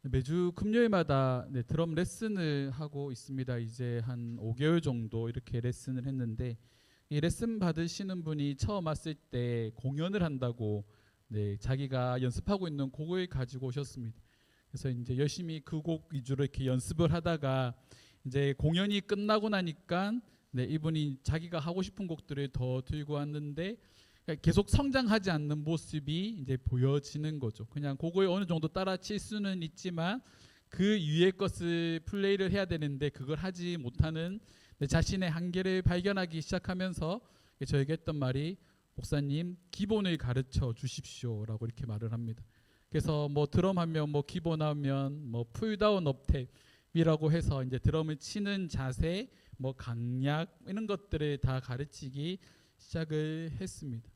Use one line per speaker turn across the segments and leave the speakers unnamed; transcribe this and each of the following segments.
매주 금요일마다 드럼 레슨을 하고 있습니다. 이제 한 5개월 정도 이렇게 레슨을 했는데, 이 레슨 받으시는 분이 처음 왔을 때 공연을 한다고 자기가 연습하고 있는 곡을 가지고 오셨습니다. 그래서 이제 열심히 그 곡 위주로 이렇게 연습을 하다가 이제 공연이 끝나고 나니까 이분이 자기가 하고 싶은 곡들을 더 들고 왔는데, 계속 성장하지 않는 모습이 이제 보여지는 거죠. 그냥 곡을 어느 정도 따라칠 수는 있지만 그 위의 것을 플레이를 해야 되는데 그걸 하지 못하는 자신의 한계를 발견하기 시작하면서 저에게 했던 말이, 목사님 기본을 가르쳐 주십시오라고 이렇게 말을 합니다. 그래서 뭐 드럼 하면 뭐 기본 하면 뭐 풀다운 업탭이라고 해서 이제 드럼을 치는 자세, 뭐 강약 이런 것들을 다 가르치기 시작을 했습니다.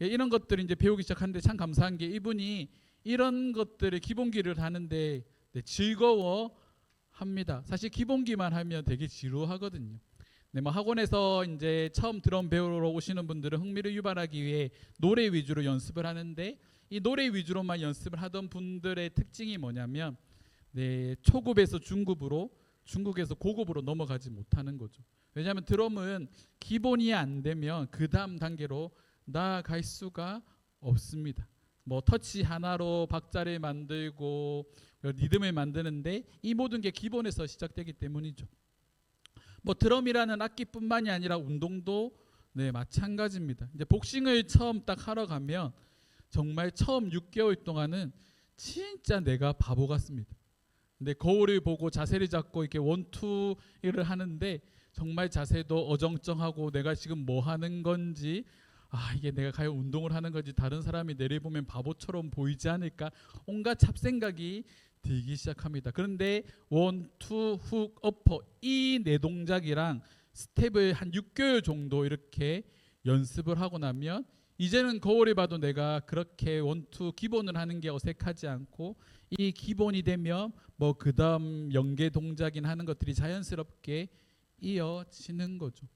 이런 것들을 이제 배우기 시작하는데 참 감사한 게, 이분이 이런 것들을 기본기를 하는데 즐거워합니다. 사실 기본기만 하면 되게 지루하거든요. 뭐 학원에서 이제 처음 드럼 배우러 오시는 분들은 흥미를 유발하기 위해 노래 위주로 연습을 하는데, 이 노래 위주로만 연습을 하던 분들의 특징이 뭐냐면 초급에서 중급으로, 중급에서 고급으로 넘어가지 못하는 거죠. 왜냐하면 드럼은 기본이 안 되면 그 다음 단계로 나아갈 수가 없습니다. 뭐 터치 하나로 박자를 만들고 리듬을 만드는데 이 모든 게 기본에서 시작되기 때문이죠. 뭐 드럼이라는 악기뿐만이 아니라 운동도 마찬가지입니다. 이제 복싱을 처음 딱 하러 가면 정말 처음 6개월 동안은 진짜 내가 바보 같습니다. 근데 거울을 보고 자세를 잡고 이렇게 원투를 하는데 정말 자세도 어정쩡하고 내가 지금 뭐 하는 건지, 이게 내가 과연 운동을 하는 건지, 다른 사람이 내려보면 바보처럼 보이지 않을까, 온갖 잡생각이 들기 시작합니다. 그런데 원투 훅 어퍼 이 네 동작이랑 스텝을 한 6개월 정도 이렇게 연습을 하고 나면 이제는 거울을 봐도 내가 그렇게 원투 기본을 하는 게 어색하지 않고, 이 기본이 되면 뭐 그 다음 연계 동작이나 하는 것들이 자연스럽게 이어지는 거죠.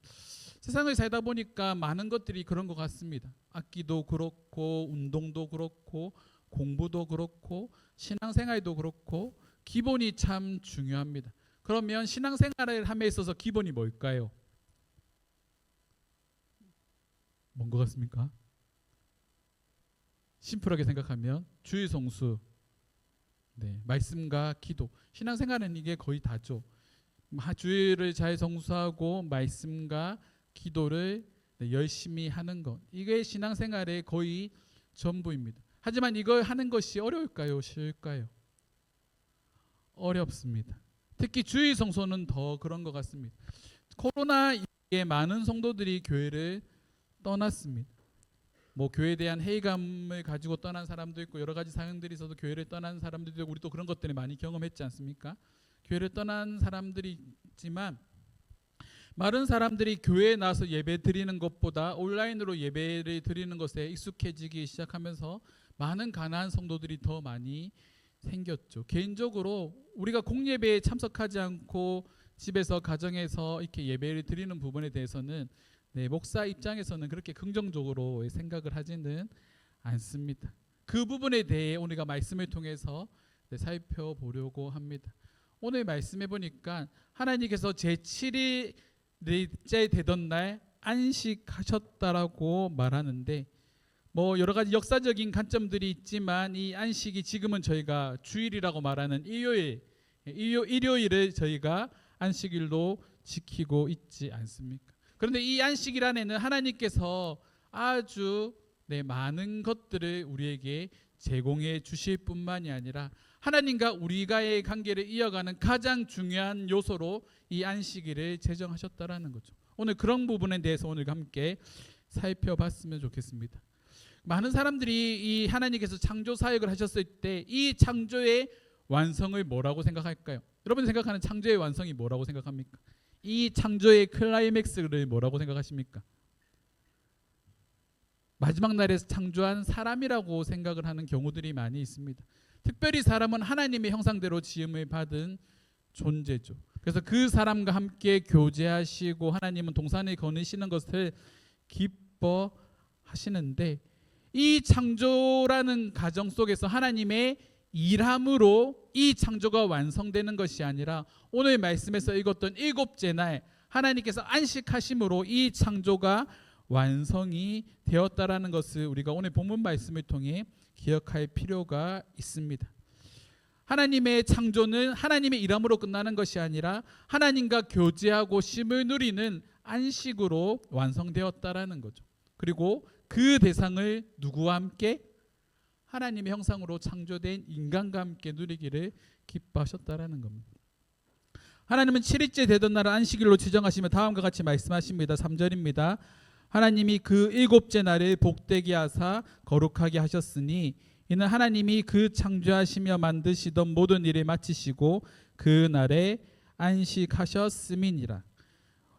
세상을 살다 보니까 많은 것들이 그런 것 같습니다. 악기도 그렇고 운동도 그렇고 공부도 그렇고 신앙생활도 그렇고 기본이 참 중요합니다. 그러면 신앙생활을 함에 있어서 기본이 뭘까요? 뭔 것 같습니까? 심플하게 생각하면 주일 성수, 말씀과 기도. 신앙생활은 이게 거의 다죠. 주일을 잘 성수하고 말씀과 기도를 열심히 하는 것, 이게 신앙생활의 거의 전부입니다. 하지만 이걸 하는 것이 어려울까요? 쉬울까요? 어렵습니다. 특히 주일 성소는 더 그런 것 같습니다. 코로나 이후에 많은 성도들이 교회를 떠났습니다. 뭐 교회에 대한 회의감을 가지고 떠난 사람도 있고 여러 가지 사연들이 있어서 교회를 떠난 사람들도 있고, 우리 또 그런 것들을 많이 경험했지 않습니까? 교회를 떠난 사람들이 있지만 많은 사람들이 교회에 나와서 예배 드리는 것보다 온라인으로 예배를 드리는 것에 익숙해지기 시작하면서 많은 가난한 성도들이 더 많이 생겼죠. 개인적으로 우리가 공예배에 참석하지 않고 집에서 가정에서 이렇게 예배를 드리는 부분에 대해서는 목사 입장에서는 그렇게 긍정적으로 생각을 하지는 않습니다. 그 부분에 대해 우리가 말씀을 통해서 살펴보려고 합니다. 오늘 말씀해 보니까 하나님께서 제7일 넷째 되던 날 안식하셨다라고 말하는데, 뭐 여러 가지 역사적인 관점들이 있지만 이 안식이 지금은 저희가 주일이라고 말하는 일요일을 저희가 안식일로 지키고 있지 않습니까? 그런데 이 안식일 안에는 하나님께서 아주 많은 것들을 우리에게 제공해 주실 뿐만이 아니라 하나님과 우리가의 관계를 이어가는 가장 중요한 요소로 이 안식일을 제정하셨다라는 거죠. 오늘 그런 부분에 대해서 오늘 함께 살펴봤으면 좋겠습니다. 많은 사람들이 이 하나님께서 창조 사역을 하셨을 때 이 창조의 완성을 뭐라고 생각할까요? 여러분 생각하는 창조의 완성이 뭐라고 생각합니까? 이 창조의 클라이맥스를 뭐라고 생각하십니까? 마지막 날에서 창조한 사람이라고 생각을 하는 경우들이 많이 있습니다. 특별히 사람은 하나님의 형상대로 지음을 받은 존재죠. 그래서 그 사람과 함께 교제하시고 하나님은 동산을 거느시는 것을 기뻐하시는데, 이 창조라는 가정 속에서 하나님의 일함으로 이 창조가 완성되는 것이 아니라 오늘 말씀에서 읽었던 일곱째 날 하나님께서 안식하심으로 이 창조가 완성이 되었다라는 것을 우리가 오늘 본문 말씀을 통해 기억할 필요가 있습니다. 하나님의 창조는 하나님의 일함으로 끝나는 것이 아니라 하나님과 교제하고 쉼을 누리는 안식으로 완성되었다라는 거죠. 그리고 그 대상을 누구와 함께? 하나님의 형상으로 창조된 인간과 함께 누리기를 기뻐하셨다라는 겁니다. 하나님은 7일째 되던 날을 안식일로 지정하시며 다음과 같이 말씀하십니다. 3절입니다. 하나님이 그 일곱째 날을 복되게 하사 거룩하게 하셨으니 이는 하나님이 그 창조하시며 만드시던 모든 일을 마치시고 그 날에 안식하셨음이니라.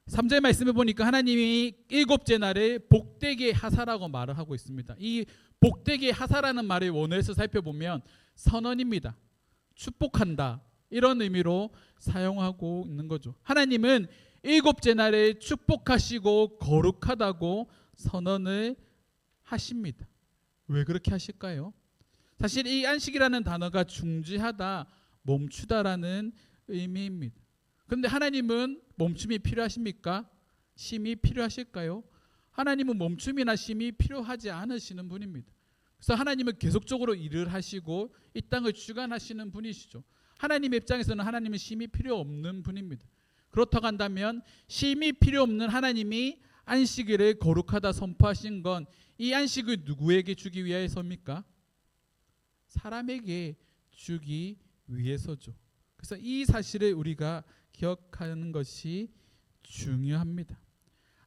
3절 말씀을 보니까 하나님이 일곱째 날을 복되게 하사라고 말을 하고 있습니다. 이 복되게 하사라는 말의 원어에서 살펴보면 선언입니다. 축복한다, 이런 의미로 사용하고 있는 거죠. 하나님은 일곱째 날을 축복하시고 거룩하다고 선언을 하십니다. 왜 그렇게 하실까요? 사실 이 안식이라는 단어가 중지하다, 멈추다라는 의미입니다. 그런데 하나님은 멈춤이 필요하십니까? 쉼이 필요하실까요? 하나님은 멈춤이나 쉼이 필요하지 않으시는 분입니다. 그래서 하나님은 계속적으로 일을 하시고 이 땅을 주관하시는 분이시죠. 하나님의 입장에서는 하나님은 쉼이 필요 없는 분입니다. 그렇다고 한다면 쉼이 필요 없는 하나님이 안식일을 거룩하다 선포하신 건 이 안식을 누구에게 주기 위해서입니까? 사람에게 주기 위해서죠. 그래서 이 사실을 우리가 기억하는 것이 중요합니다.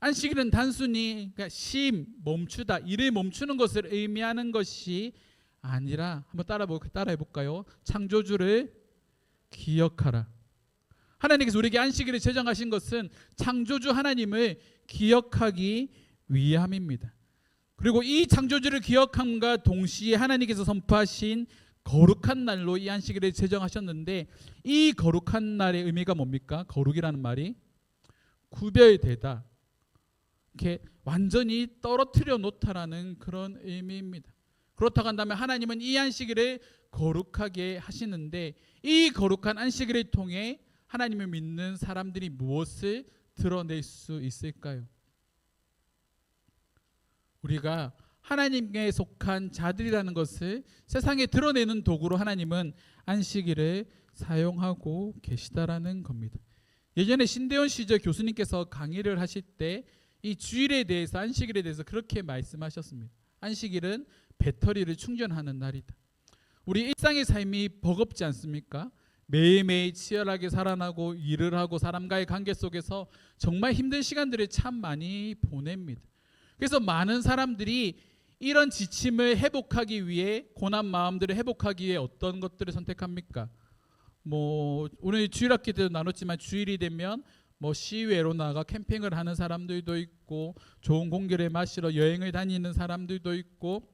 안식일은 단순히 그러니까 쉼, 멈추다, 일을 멈추는 것을 의미하는 것이 아니라 한번 따라해 볼까요? 창조주를 기억하라. 하나님께서 우리에게 안식일을 제정하신 것은 창조주 하나님을 기억하기 위함입니다. 그리고 이 창조주를 기억함과 동시에 하나님께서 선포하신 거룩한 날로 이 안식일을 제정하셨는데 이 거룩한 날의 의미가 뭡니까? 거룩이라는 말이 구별되다, 이렇게 완전히 떨어뜨려 놓다라는 그런 의미입니다. 그렇다고 한다면 하나님은 이 안식일을 거룩하게 하시는데 이 거룩한 안식일을 통해 하나님을 믿는 사람들이 무엇을 드러낼 수 있을까요? 우리가 하나님께 속한 자들이라는 것을 세상에 드러내는 도구로 하나님은 안식일을 사용하고 계시다라는 겁니다. 예전에 신대원 시절 교수님께서 강의를 하실 때 이 주일에 대해서, 안식일에 대해서 그렇게 말씀하셨습니다. 안식일은 배터리를 충전하는 날이다. 우리 일상의 삶이 버겁지 않습니까? 매일매일 치열하게 살아나고 일을 하고 사람과의 관계 속에서 정말 힘든 시간들을 참 많이 보냅니다. 그래서 많은 사람들이 이런 지침을 회복하기 위해, 고난 마음들을 회복하기 위해 어떤 것들을 선택합니까? 오늘 주일학기 때도 나눴지만 주일이 되면 시외로 나가 캠핑을 하는 사람들도 있고 좋은 공기를 마시러 여행을 다니는 사람들도 있고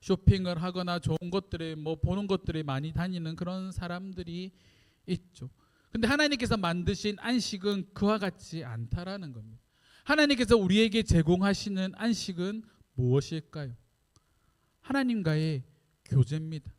쇼핑을 하거나 좋은 것들을 보는 것들을 많이 다니는 그런 사람들이 있죠. 근데 하나님께서 만드신 안식은 그와 같지 않다라는 겁니다. 하나님께서 우리에게 제공하시는 안식은 무엇일까요? 하나님과의 교제입니다.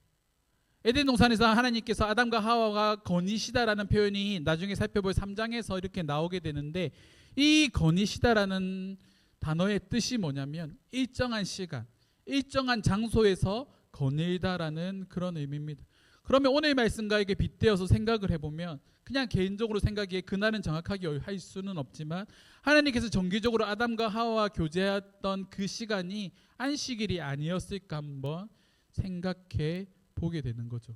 에덴 동산에서 하나님께서 아담과 하와가 거니시다라는 표현이 나중에 살펴볼 3장에서 이렇게 나오게 되는데 이 거니시다라는 단어의 뜻이 뭐냐면 일정한 시간, 일정한 장소에서 거닐다라는 그런 의미입니다. 그러면 오늘 말씀과 이게 빗대어서 생각을 해보면 그냥 개인적으로 생각해 그날은 정확하게 할 수는 없지만 하나님께서 정기적으로 아담과 하와와 교제했던 그 시간이 안식일이 아니었을까 한번 생각해 보게 되는 거죠.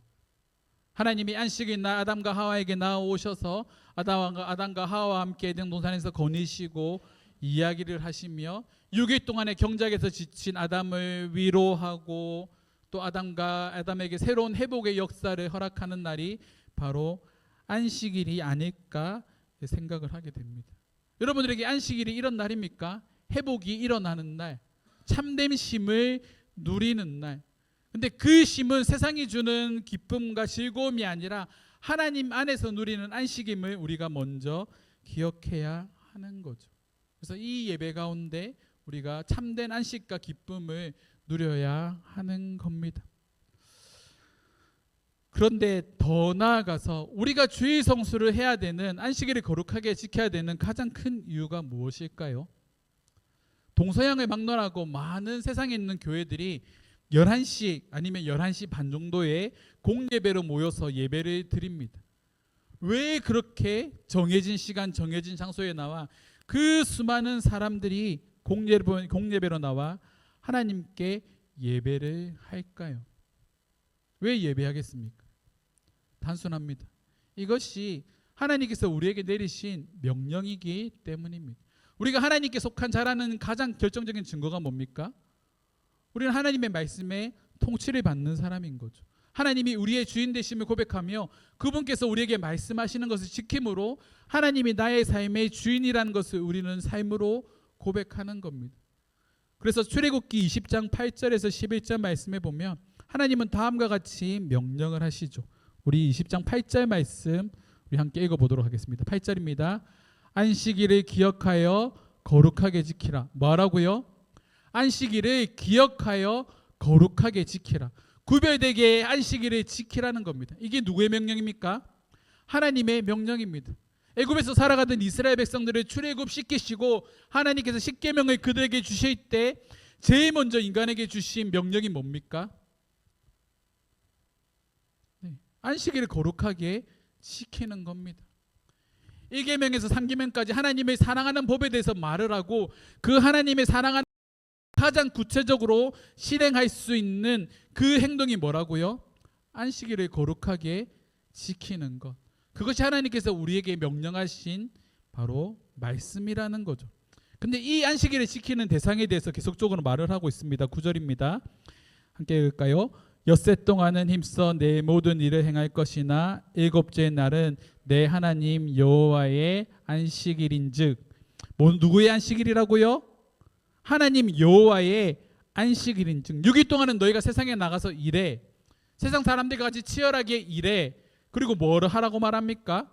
하나님이 안식일 날 아담과 하와에게 나오셔서 아담과 하와와 함께 에덴 동산에서 거니시고 이야기를 하시며 6일 동안의 경작에서 지친 아담을 위로하고 또 아담에게 새로운 회복의 역사를 허락하는 날이 바로 안식일이 아닐까 생각을 하게 됩니다. 여러분들에게 안식일이 이런 날입니까? 회복이 일어나는 날, 참된 쉼을 누리는 날. 근데 그 쉼은 세상이 주는 기쁨과 즐거움이 아니라 하나님 안에서 누리는 안식임을 우리가 먼저 기억해야 하는 거죠. 그래서 이 예배 가운데 우리가 참된 안식과 기쁨을 누려야 하는 겁니다. 그런데 더 나아가서 우리가 주일 성수를 해야 되는, 안식일을 거룩하게 지켜야 되는 가장 큰 이유가 무엇일까요? 동서양을 막론하고 많은 세상에 있는 교회들이 11시 아니면 11시 반 정도에 공예배로 모여서 예배를 드립니다. 왜 그렇게 정해진 시간 정해진 장소에 나와 그 수많은 사람들이 공예배로 나와 하나님께 예배를 할까요? 왜 예배하겠습니까? 단순합니다. 이것이 하나님께서 우리에게 내리신 명령이기 때문입니다. 우리가 하나님께 속한 자라는 가장 결정적인 증거가 뭡니까? 우리는 하나님의 말씀에 통치를 받는 사람인 거죠. 하나님이 우리의 주인 되심을 고백하며 그분께서 우리에게 말씀하시는 것을 지킴으로 하나님이 나의 삶의 주인이라는 것을 우리는 삶으로 고백하는 겁니다. 그래서 출애굽기 20장 8절에서 11절 말씀에 보면 하나님은 다음과 같이 명령을 하시죠. 우리 20장 8절 말씀 우리 함께 읽어보도록 하겠습니다. 8절입니다. 안식일을 기억하여 거룩하게 지키라. 뭐라고요? 안식일을 기억하여 거룩하게 지키라. 구별되게 안식일을 지키라는 겁니다. 이게 누구의 명령입니까? 하나님의 명령입니다. 애굽에서 살아가던 이스라엘 백성들을 출애굽 시키시고 하나님께서 십계명을 그들에게 주실 때 제일 먼저 인간에게 주신 명령이 뭡니까? 안식일을 거룩하게 지키는 겁니다. 1계명에서 3계명까지 하나님을 사랑하는 법에 대해서 말을 하고 그 하나님의 사랑하는 가장 구체적으로 실행할 수 있는 그 행동이 뭐라고요? 안식일을 거룩하게 지키는 것. 그것이 하나님께서 우리에게 명령하신 바로 말씀이라는 거죠. 근데 이 안식일을 지키는 대상에 대해서 계속적으로 말을 하고 있습니다. 9절입니다. 함께 읽을까요? 엿새 동안은 힘써 내 모든 일을 행할 것이나 일곱째 날은 내 하나님 여호와의 안식일인즉. 누구의 안식일이라고요? 하나님 여호와의 안식일인즉. 6일 동안은 너희가 세상에 나가서 일해. 세상 사람들과 같이 치열하게 일해. 그리고 뭐를 하라고 말합니까?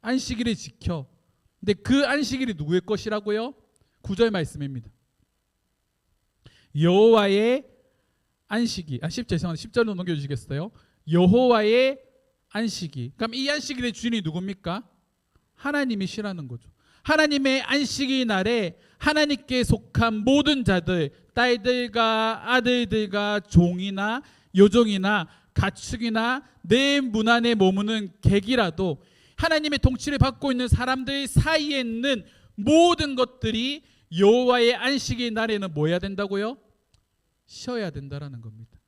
안식일을 지켜. 근데 그 안식일이 누구의 것이라고요? 9절 말씀입니다. 여호와의 안식이 10절로 넘겨주시겠어요? 여호와의 안식이. 그럼 이 안식일의 주인이 누굽니까? 하나님이시라는 거죠. 하나님의 안식일 날에 하나님께 속한 모든 자들, 딸들과 아들들과 종이나 여종이나 가축이나 내 문 안에 머무는 객이라도 하나님의 통치를 받고 있는 사람들 사이에 있는 모든 것들이 여호와의 안식일 날에는 뭐 해야 된다고요? 쉬어야 된다라는 겁니다.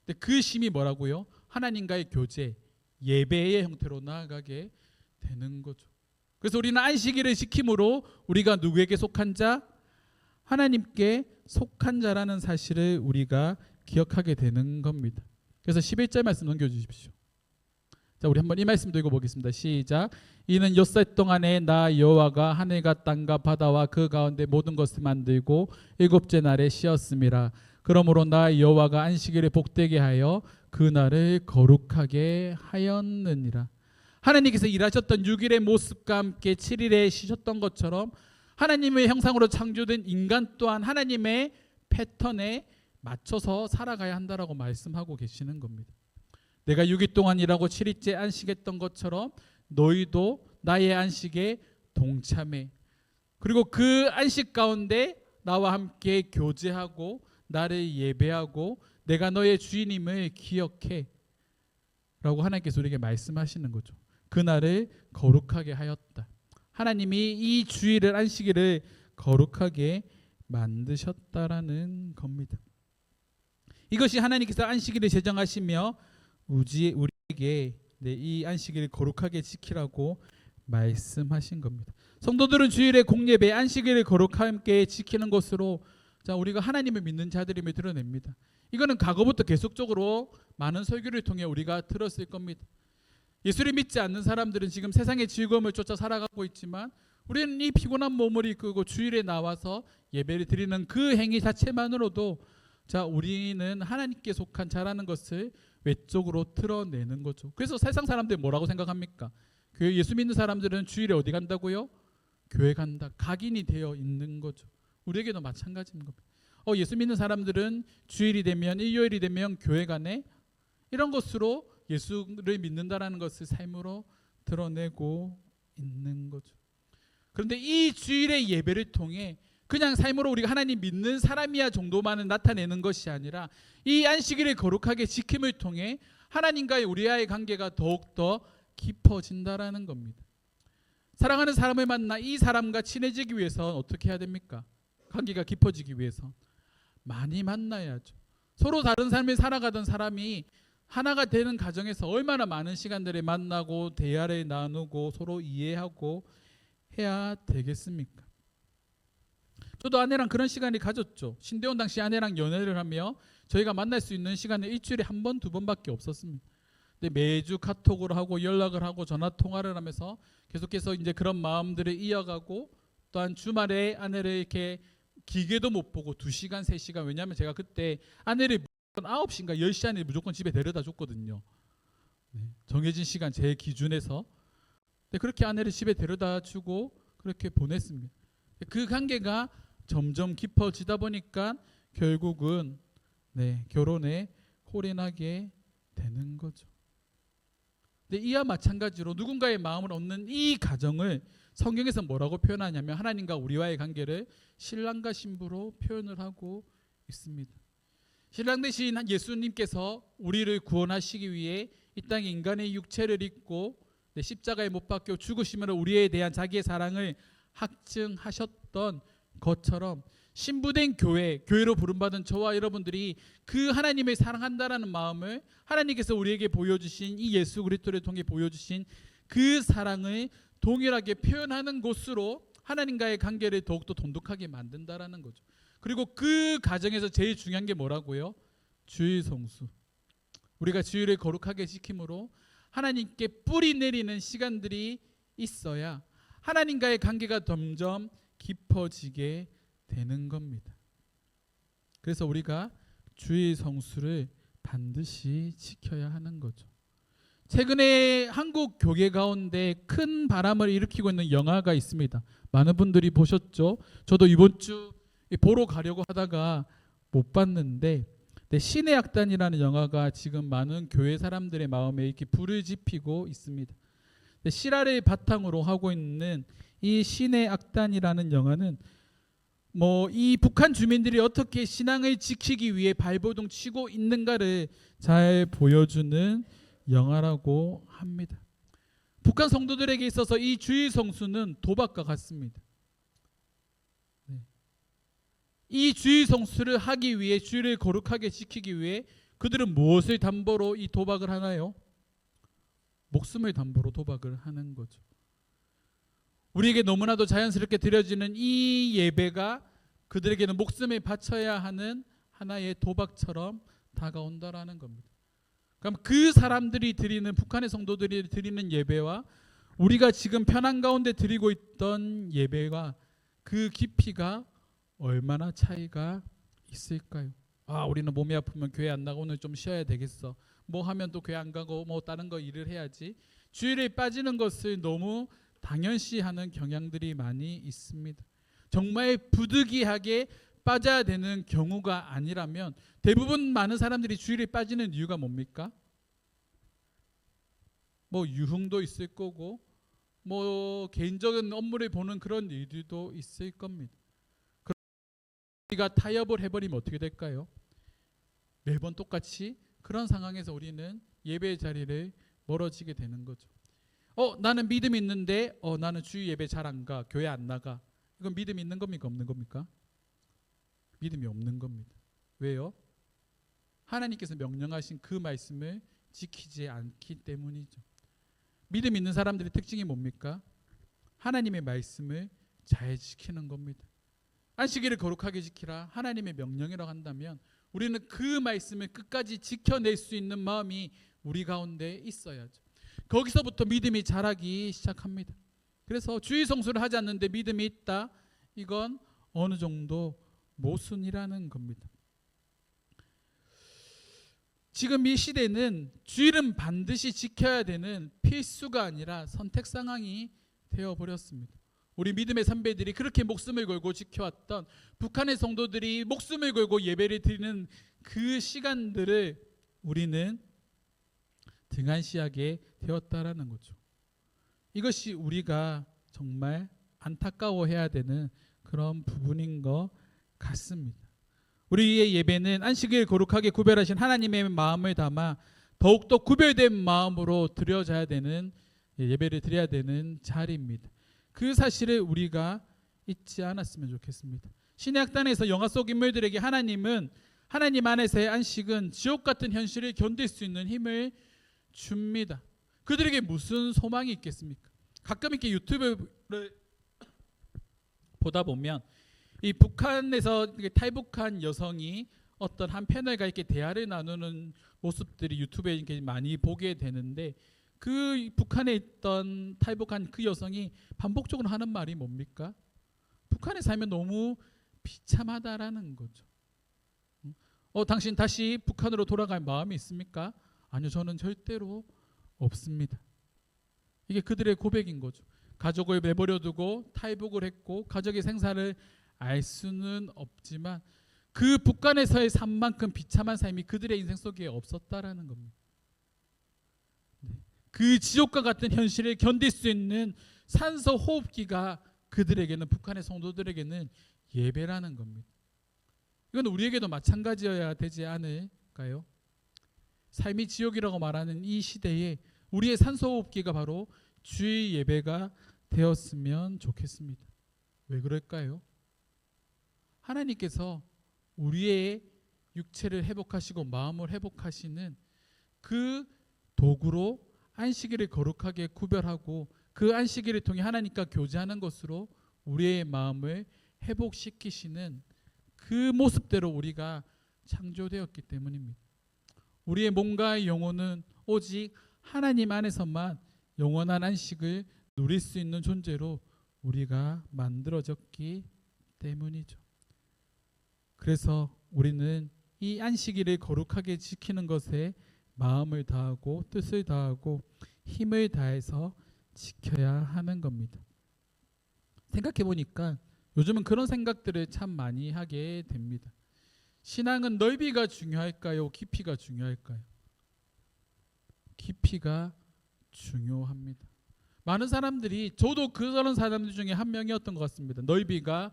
근데 그 쉼이 뭐라고요? 하나님과의 교제, 예배의 형태로 나아가게 되는 거죠. 그래서 우리는 안식일을 지킴으로 우리가 누구에게 속한 자? 하나님께 속한 자라는 사실을 우리가 기억하게 되는 겁니다. 그래서 11절 말씀 넘겨주십시오. 자, 우리 한번 이 말씀도 읽어보겠습니다. 시작. 이는 엿새 동안에 나 여호와가 하늘과 땅과 바다와 그 가운데 모든 것을 만들고 일곱째 날에 쉬었음이라. 그러므로 나 여호와가 안식일을 복되게 하여 그 날을 거룩하게 하였느니라. 하나님께서 일하셨던 6일의 모습과 함께 7일에 쉬셨던 것처럼 하나님의 형상으로 창조된 인간 또한 하나님의 패턴에 맞춰서 살아가야 한다라고 말씀하고 계시는 겁니다. 내가 6일 동안 일하고 7일째 안식했던 것처럼 너희도 나의 안식에 동참해. 그리고 그 안식 가운데 나와 함께 교제하고 나를 예배하고 내가 너의 주인임을 기억해 라고 하나님께서 우리에게 말씀하시는 거죠. 그날을 거룩하게 하였다. 하나님이 이 주일을 안식일을 거룩하게 만드셨다라는 겁니다. 이것이 하나님께서 안식일을 제정하시며 우리에게 이 안식일을 거룩하게 지키라고 말씀하신 겁니다. 성도들은 주일의 공예배 안식일을 거룩하게 지키는 것으로 우리가 하나님을 믿는 자들임을 드러냅니다. 이거는 과거부터 계속적으로 많은 설교를 통해 우리가 들었을 겁니다. 예수를 믿지 않는 사람들은 지금 세상의 즐거움을 쫓아 살아가고 있지만 우리는 이 피곤한 몸을 이끌고 주일에 나와서 예배를 드리는 그 행위 자체만으로도 우리는 하나님께 속한 자라는 것을 외적으로 드러내는 거죠. 그래서 세상 사람들이 뭐라고 생각합니까? 교회 예수 믿는 사람들은 주일에 어디 간다고요? 교회 간다. 각인이 되어 있는 거죠. 우리에게도 마찬가지인 겁니다. 예수 믿는 사람들은 주일이 되면 일요일이 되면 교회 가네. 이런 것으로 예수를 믿는다라는 것을 삶으로 드러내고 있는 거죠. 그런데 이 주일의 예배를 통해 그냥 삶으로 우리가 하나님 믿는 사람이야 정도만은 나타내는 것이 아니라 이 안식일을 거룩하게 지킴을 통해 하나님과의 우리와의 관계가 더욱더 깊어진다라는 겁니다. 사랑하는 사람을 만나 이 사람과 친해지기 위해서 어떻게 해야 됩니까? 관계가 깊어지기 위해서 많이 만나야죠. 서로 다른 삶을 살아가던 사람이 하나가 되는 과정에서 얼마나 많은 시간들을 만나고 대화를 나누고 서로 이해하고 해야 되겠습니까? 저도 아내랑 그런 시간을 가졌죠. 신대원 당시 아내랑 연애를 하며 저희가 만날 수 있는 시간은 일주일에 한 번, 두 번밖에 없었습니다. 근데 매주 카톡을 하고 연락을 하고 전화 통화를 하면서 계속해서 이제 그런 마음들을 이어가고, 또한 주말에 아내를 이렇게 기계도 못 보고 2시간, 3시간, 왜냐하면 제가 그때 아내를 9시인가 10시 안에 무조건 집에 데려다 줬거든요. 정해진 시간 제 기준에서. 그렇게 아내를 집에 데려다 주고 그렇게 보냈습니다. 그 관계가 점점 깊어지다 보니까 결국은 결혼에 홀인하게 되는 거죠. 근데 이와 마찬가지로 누군가의 마음을 얻는 이 가정을 성경에서 뭐라고 표현하냐면 하나님과 우리와의 관계를 신랑과 신부로 표현을 하고 있습니다. 신랑 되신 예수님께서 우리를 구원하시기 위해 이 땅에 인간의 육체를 입고 십자가에 못 박혀 죽으심으로 우리에 대한 자기의 사랑을 확증하셨던 것처럼 신부된 교회로 부름받은 저와 여러분들이 그 하나님을 사랑한다라는 마음을 하나님께서 우리에게 보여주신 이 예수 그리스도를 통해 보여주신 그 사랑을 동일하게 표현하는 곳으로 하나님과의 관계를 더욱더 돈독하게 만든다라는 거죠. 그리고 그 과정에서 제일 중요한 게 뭐라고요? 주일 성수. 우리가 주일을 거룩하게 지킴으로 하나님께 뿌리 내리는 시간들이 있어야 하나님과의 관계가 점점 깊어지게 되는 겁니다. 그래서 우리가 주일 성수를 반드시 지켜야 하는 거죠. 최근에 한국 교회 가운데 큰 바람을 일으키고 있는 영화가 있습니다. 많은 분들이 보셨죠? 저도 이번 주 보러 가려고 하다가 못 봤는데, 신의 악단이라는 영화가 지금 많은 교회 사람들의 마음에 이렇게 불을 지피고 있습니다. 실화를 바탕으로 하고 있는 이 신의 악단이라는 영화는 이 북한 주민들이 어떻게 신앙을 지키기 위해 발버둥 치고 있는가를 잘 보여주는 영화라고 합니다. 북한 성도들에게 있어서 이 주일 성수는 도박과 같습니다. 이 주일 성수를 하기 위해, 주일을 거룩하게 지키기 위해 그들은 무엇을 담보로 이 도박을 하나요? 목숨을 담보로 도박을 하는 거죠. 우리에게 너무나도 자연스럽게 드려지는 이 예배가 그들에게는 목숨을 바쳐야 하는 하나의 도박처럼 다가온다라는 겁니다. 그럼 그 사람들이 드리는, 북한의 성도들이 드리는 예배와 우리가 지금 편안 가운데 드리고 있던 예배와 그 깊이가 얼마나 차이가 있을까요? 우리는 몸이 아프면 교회 안 나고 오늘 좀 쉬어야 되겠어. 뭐 하면 또 교회 안 가고 뭐 다른 거 일을 해야지. 주일에 빠지는 것을 너무 당연시하는 경향들이 많이 있습니다. 정말 부득이하게 빠져야 되는 경우가 아니라면 대부분 많은 사람들이 주일에 빠지는 이유가 뭡니까? 유흥도 있을 거고 개인적인 업무를 보는 그런 일들도 있을 겁니다. 우리가 타협을 해버리면 어떻게 될까요? 매번 똑같이 그런 상황에서 우리는 예배 자리를 멀어지게 되는 거죠. 나는 믿음이 있는데 나는 주일 예배 잘 안 가, 교회 안 나가. 이건 믿음이 있는 겁니까, 없는 겁니까? 믿음이 없는 겁니다. 왜요? 하나님께서 명령하신 그 말씀을 지키지 않기 때문이죠. 믿음 있는 사람들의 특징이 뭡니까? 하나님의 말씀을 잘 지키는 겁니다. 안식일을 거룩하게 지키라 하나님의 명령이라고 한다면 우리는 그 말씀을 끝까지 지켜낼 수 있는 마음이 우리 가운데 있어야죠. 거기서부터 믿음이 자라기 시작합니다. 그래서 주일 성수를 하지 않는데 믿음이 있다, 이건 어느 정도 모순이라는 겁니다. 지금 이 시대는 주일은 반드시 지켜야 되는 필수가 아니라 선택 상황이 되어버렸습니다. 우리 믿음의 선배들이 그렇게 목숨을 걸고 지켜왔던, 북한의 성도들이 목숨을 걸고 예배를 드리는 그 시간들을 우리는 등한시하게 되었다라는 거죠. 이것이 우리가 정말 안타까워해야 되는 그런 부분인 것 같습니다. 우리의 예배는 안식일 거룩하게 구별하신 하나님의 마음을 담아 더욱더 구별된 마음으로 드려져야 되는, 예배를 드려야 되는 자리입니다. 그 사실을 우리가 잊지 않았으면 좋겠습니다. 신의 학단에서 영화 속 인물들에게 하나님은, 하나님 안에서의 안식은 지옥 같은 현실을 견딜 수 있는 힘을 줍니다. 그들에게 무슨 소망이 있겠습니까? 가끔 이렇게 유튜브를 보다 보면 이 북한에서 탈북한 여성이 어떤 한 패널과 이렇게 대화를 나누는 모습들이 유튜브에 이렇게 많이 보게 되는데, 그 북한에 있던 탈북한 그 여성이 반복적으로 하는 말이 뭡니까? 북한에 살면 너무 비참하다라는 거죠. 당신 다시 북한으로 돌아갈 마음이 있습니까? 아니요, 저는 절대로 없습니다. 이게 그들의 고백인 거죠. 가족을 내버려 두고 탈북을 했고 가족의 생사를 알 수는 없지만 그 북한에서의 삶만큼 비참한 삶이 그들의 인생 속에 없었다라는 겁니다. 그 지옥과 같은 현실을 견딜 수 있는 산소 호흡기가 그들에게는, 북한의 성도들에게는 예배라는 겁니다. 이건 우리에게도 마찬가지여야 되지 않을까요? 삶이 지옥이라고 말하는 이 시대에 우리의 산소 호흡기가 바로 주의 예배가 되었으면 좋겠습니다. 왜 그럴까요? 하나님께서 우리의 육체를 회복하시고 마음을 회복하시는 그 도구로 안식일을 거룩하게 구별하고 그 안식일을 통해 하나님과 교제하는 것으로 우리의 마음을 회복시키시는 그 모습대로 우리가 창조되었기 때문입니다. 우리의 몸과 영혼은 오직 하나님 안에서만 영원한 안식을 누릴 수 있는 존재로 우리가 만들어졌기 때문이죠. 그래서 우리는 이 안식일을 거룩하게 지키는 것에 마음을 다하고 뜻을 다하고 힘을 다해서 지켜야 하는 겁니다. 생각해 보니까 요즘은 그런 생각들을 참 많이 하게 됩니다. 신앙은 넓이가 중요할까요? 깊이가 중요할까요? 깊이가 중요합니다. 많은 사람들이, 저도 그런 사람들 중에 한 명이었던 것 같습니다. 넓이가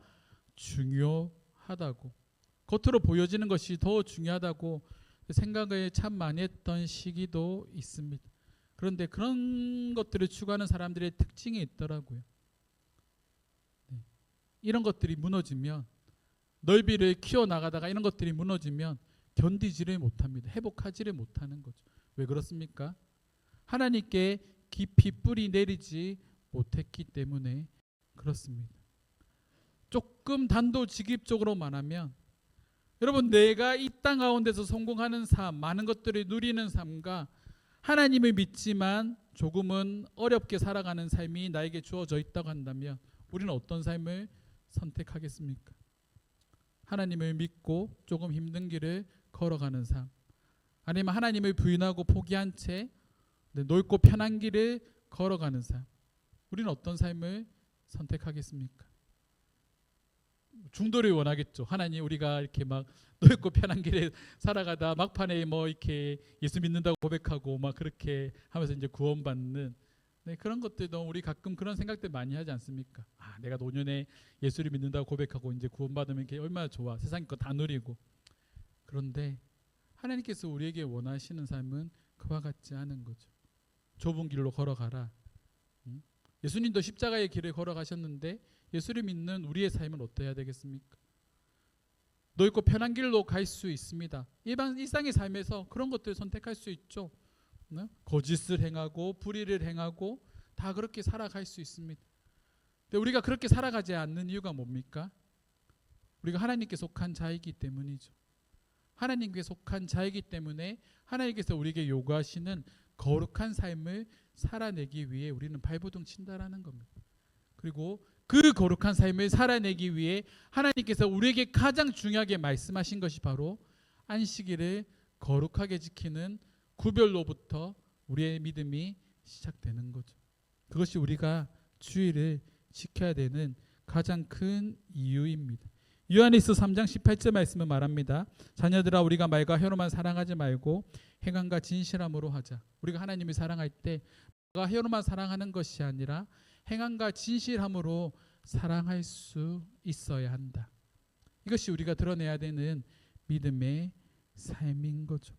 중요하다고, 겉으로 보여지는 것이 더 중요하다고 생각을 참 많이 했던 시기도 있습니다. 그런데 그런 것들을 추구하는 사람들의 특징이 있더라고요. 이런 것들이 무너지면, 넓이를 키워나가다가 이런 것들이 무너지면 견디지를 못합니다. 회복하지를 못하는 거죠. 왜 그렇습니까? 하나님께 깊이 뿌리 내리지 못했기 때문에 그렇습니다. 조금 단도직입적으로 말하면, 여러분, 내가 이 땅 가운데서 성공하는 삶, 많은 것들을 누리는 삶과 하나님을 믿지만 조금은 어렵게 살아가는 삶이 나에게 주어져 있다고 한다면 우리는 어떤 삶을 선택하겠습니까? 하나님을 믿고 조금 힘든 길을 걸어가는 삶, 아니면 하나님을 부인하고 포기한 채 넓고 편한 길을 걸어가는 삶, 우리는 어떤 삶을 선택하겠습니까? 중도를 원하겠죠. 하나님, 우리가 이렇게 막 넓고 편한 길에 살아가다 막판에 뭐 이렇게 예수 믿는다고 고백하고 막 그렇게 하면서 이제 구원받는, 그런 것들도 우리 가끔 그런 생각들 많이 하지 않습니까? 내가 노년에 예수를 믿는다고 고백하고 이제 구원받으면 이게 얼마나 좋아, 세상 거 다 누리고. 그런데 하나님께서 우리에게 원하시는 삶은 그와 같지 않은 거죠. 좁은 길로 걸어가라. 예수님도 십자가의 길을 걸어가셨는데 예수를 믿는 우리의 삶은 어떠해야 되겠습니까? 넓고 편한 길로 갈 수 있습니다. 일상의 삶에서 그런 것들을 선택할 수 있죠. 거짓을 행하고 불의를 행하고 다 그렇게 살아갈 수 있습니다. 근데 우리가 그렇게 살아가지 않는 이유가 뭡니까? 우리가 하나님께 속한 자이기 때문이죠. 하나님께 속한 자이기 때문에 하나님께서 우리에게 요구하시는 거룩한 삶을 살아내기 위해 우리는 발버둥 친다라는 겁니다. 그리고 그 거룩한 삶을 살아내기 위해 하나님께서 우리에게 가장 중요하게 말씀하신 것이 바로 안식일을 거룩하게 지키는 구별로부터 우리의 믿음이 시작되는 거죠. 그것이 우리가 주일을 지켜야 되는 가장 큰 이유입니다. 요한일서 3장 18절 말씀은 말합니다. 자녀들아 우리가 말과 혀로만 사랑하지 말고 행함과 진실함으로 하자. 우리가 하나님을 사랑할 때 말과 혀로만 사랑하는 것이 아니라 행함과 진실함으로 사랑할 수 있어야 한다. 이것이 우리가 드러내야 되는 믿음의 삶인 거죠.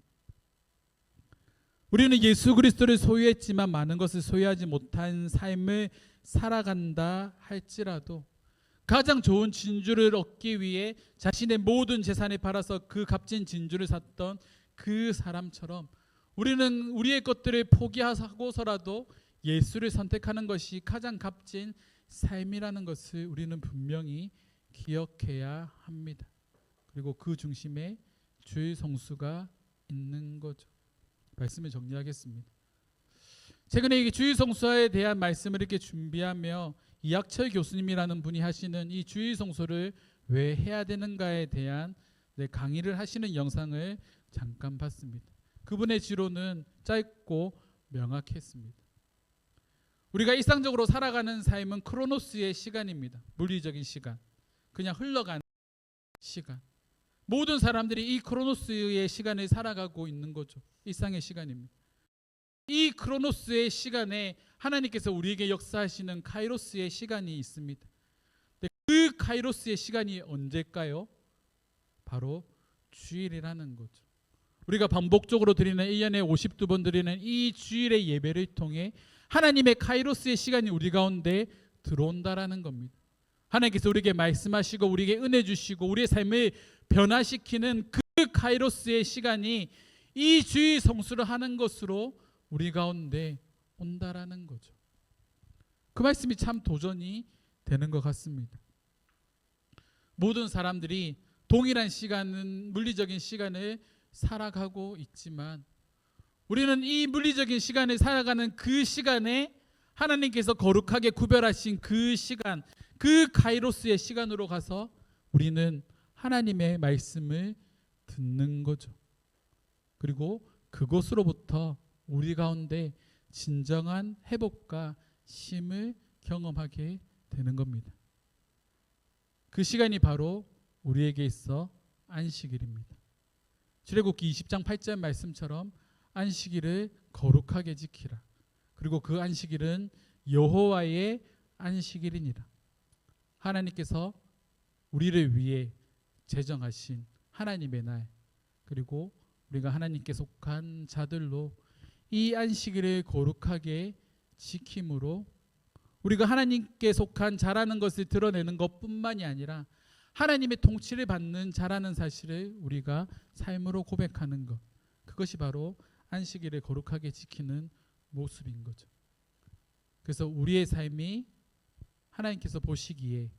우리는 예수 그리스도를 소유했지만 많은 것을 소유하지 못한 삶을 살아간다 할지라도 가장 좋은 진주를 얻기 위해 자신의 모든 재산을 팔아서 그 값진 진주를 샀던 그 사람처럼 우리는 우리의 것들을 포기하고서라도 예수를 선택하는 것이 가장 값진 삶이라는 것을 우리는 분명히 기억해야 합니다. 그리고 그 중심에 주의 성수가 있는 거죠. 말씀을 정리하겠습니다. 최근에 이 주의 성수에 대한 말씀을 이렇게 준비하며 이학철 교수님이라는 분이 하시는 이 주의 성수를 왜 해야 되는가에 대한 강의를 하시는 영상을 잠깐 봤습니다. 그분의 지론은 짧고 명확했습니다. 우리가 일상적으로 살아가는 삶은 크로노스의 시간입니다. 물리적인 시간, 그냥 흘러가는 시간. 모든 사람들이 이 크로노스의 시간을 살아가고 있는 거죠. 일상의 시간입니다. 이 크로노스의 시간에 하나님께서 우리에게 역사하시는 카이로스의 시간이 있습니다. 그 카이로스의 시간이 언제일까요? 바로 주일이라는 거죠. 우리가 반복적으로 드리는 1년에 52번 드리는 이 주일의 예배를 통해 하나님의 카이로스의 시간이 우리 가운데 들어온다라는 겁니다. 하나님께서 우리에게 말씀하시고 우리에게 은혜 주시고 우리의 삶을 변화시키는 그 카이로스의 시간이 이 주의 성수를 하는 것으로 우리 가운데 온다라는 거죠. 그 말씀이 참 도전이 되는 것 같습니다. 모든 사람들이 동일한 시간은 물리적인 시간을 살아가고 있지만 우리는 이 물리적인 시간을 살아가는 그 시간에 하나님께서 거룩하게 구별하신 그 시간, 그 카이로스의 시간으로 가서 우리는 하나님의 말씀을 듣는 거죠. 그리고 그것으로부터 우리 가운데 진정한 회복과 쉼을 경험하게 되는 겁니다. 그 시간이 바로 우리에게 있어 안식일입니다. 출애굽기 20장 8절 말씀처럼 안식일을 거룩하게 지키라. 그리고 그 안식일은 여호와의 안식일이니라. 하나님께서 우리를 위해 제정하신 하나님의 날, 그리고 우리가 하나님께 속한 자들로 이 안식일을 거룩하게 지킴으로 우리가 하나님께 속한 자라는 것을 드러내는 것뿐만이 아니라 하나님의 통치를 받는 자라는 사실을 우리가 삶으로 고백하는 것, 그것이 바로 안식일을 거룩하게 지키는 모습인 거죠. 그래서 우리의 삶이 하나님께서 보시기에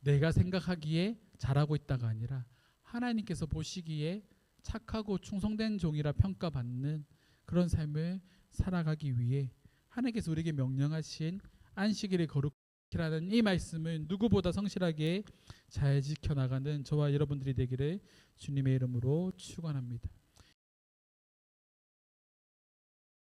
내가 생각하기에 잘하고 있다가 아니라 하나님께서 보시기에 착하고 충성된 종이라 평가받는 그런 삶을 살아가기 위해 하나님께서 우리에게 명령하신 안식일을 거룩히라는 이 말씀을 누구보다 성실하게 잘 지켜나가는 저와 여러분들이 되기를 주님의 이름으로 축원합니다.